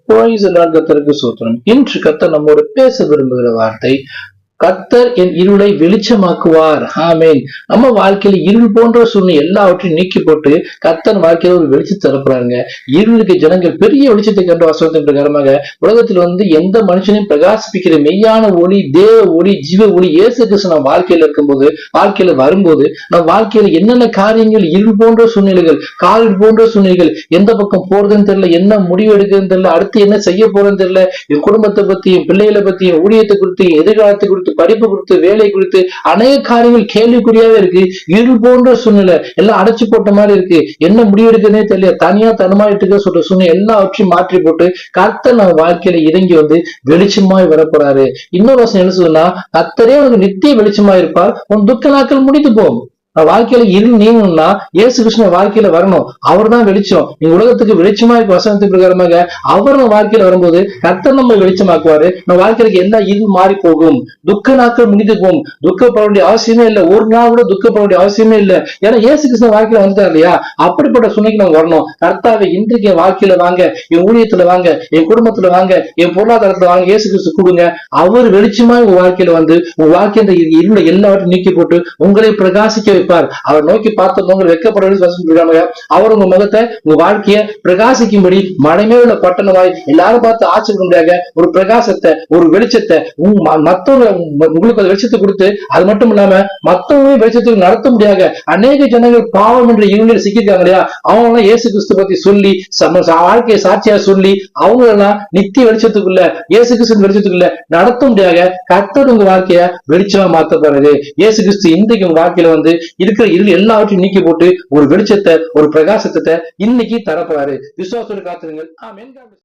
கர்த்தருக்கு சூத்திரம். இன்று கர்த்தர் நம்மோடு பேச விரும்புகிற வார்த்தை, கர்த்தர் என் இருளை வெளிச்சமாக்குவார். ஆமேன். நம்ம வாழ்க்கையில இருள் போன்ற சூழ்நிலை எல்லாவற்றையும் நீக்கி போட்டு கர்த்தர் வாழ்க்கையில ஒரு வெளிச்சத்தை தரப்புறாங்க. இருளுக்கு ஜனங்கள் பெரிய வெளிச்சத்தை கண்டு வசனத்தின் பிரகாரமாக உலகத்தில் எந்த மனுஷனையும் பிரகாசிப்பிக்கிற மெய்யான ஒளி, தேவ ஒளி, ஜீவ ஒளி இயேசு கிறிஸ்து நம்ம வாழ்க்கையில இருக்கும்போது, வாழ்க்கையில வரும்போது, நம்ம வாழ்க்கையில என்னென்ன காரியங்கள், இருள் போன்ற சூழ்நிலைகள், கால் போன்ற சூழ்நிலைகள், எந்த பக்கம் போறதுன்னு தெரியல, என்ன முடிவு எடுக்கிறதுன்னு தெரியல, அடுத்து என்ன செய்ய போறதுன்னு தெரியல, என் குடும்பத்தை பத்தியும், பிள்ளைகளை பத்தியும், ஊழியத்தை குறித்து, எதிர்காலத்தை குறித்து, படிப்பு குறித்து, வேலை குறித்து அநேக காரியங்கள் கேள்விக்குறியாவே இருக்கு. இருள் போன்ற சூழ்நிலை எல்லாம் அடைச்சு போட்ட மாதிரி இருக்கு. என்ன முடிவெடுக்கிறதே தெரியல, தனியா தனமாயிட்டு சொல்ற சூழ்நிலை எல்லாவற்றையும் மாற்றி போட்டு கர்த்தர் நம்ம வாழ்க்கையில இறங்கி வெளிச்சமாய் வரப்போறாரு. இன்னொரு வசனம் என்ன சொல்லுன்னா, கர்த்தரே உனக்கு நித்திய வெளிச்சமா இருப்பார், உன் துக்க நாட்கள் முடித்து போகும். வாழ்க்கையில இருள் நீங்கணும்னா இயேசு கிருஷ்ண வாழ்க்கையில வரணும். அவர் தான் வெளிச்சம். நீங்க உலகத்துக்கு வெளிச்சமா இருக்க வசனத்துக்கு பிரகாரமாக அவர் நம்ம வாழ்க்கையில வரும்போது கர்த்தர் நம்ம வெளிச்சமாக்குவாரு. நம்ம வாழ்க்கைக்கு எல்லா இருள் மாறி போகும், துக்க நாட்கள் முடிந்து போகும். துக்கப்பட வேண்டிய அவசியமே இல்லை, ஒரு நாள் கூட துக்கப்பட வேண்டிய அவசியமே இல்லை. ஏன்னா இயேசு கிருஷ்ண வாழ்க்கையில வந்துட்டார் இல்லையா? அப்படிப்பட்ட சூழ்நிலைக்கு நம்ம வரணும். கர்த்தாவை இன்றைக்கு என் வாழ்க்கையில வாங்க, என் ஊழியத்துல வாங்க, என் குடும்பத்துல வாங்க, என் பொருளாதாரத்துல வாங்க, இயேசு கிறிஸ்து கொடுங்க. அவர் வெளிச்சமா உங்க வாழ்க்கையில உங்க வாழ்க்கை இருளை எல்லாவற்றையும் நீக்கி போட்டு உங்களை பிரகாசிக்க வைப்பார். அவர் நோக்கி பார்த்து வெட்கப்படுறது, அவர் உங்க முகத்தை, உங்க வாழ்க்கைய பிரகாசிக்கும்படி மனமே உள்ள பட்டணமாய் எல்லாரும் பார்த்து ஆச்சரிக்க முடியாத ஒரு பிரகாசத்தை, ஒரு வெளிச்சத்தை மத்தவங்க உங்களுக்கு வெளிச்சத்தை கொடுத்து, அது மட்டும் இல்லாம மத்தவங்க வெளிச்சத்துக்கு நடத்த முடியாத அநேக ஜனங்கள் பாவம் என்ற இருளில் சிக்கிருக்காங்க இல்லையா? அவங்க எல்லாம் இயேசு கிறிஸ்து பத்தி சொல்லி வாழ்க்கையை சாட்சியா சொல்லி அவங்க எல்லாம் நித்திய வெளிச்சத்துக்குள்ள, இயேசு கிறிஸ்து வெளிச்சத்துக்குள்ள நடத்த முடியாத கர்த்தர் உங்க வாழ்க்கைய வெளிச்சமா மாத்த போறது. இயேசு கிறிஸ்து இன்றைக்கு உங்க வாழ்க்கையில இருக்கிற இருள் எல்லாவற்றையும் நீக்கி போட்டு ஒரு வெளிச்சத்தை, ஒரு பிரகாசத்தை இன்னைக்கு தரப்போறாரு. விசுவாசத்தோடு காத்துருங்கள். ஆமென்.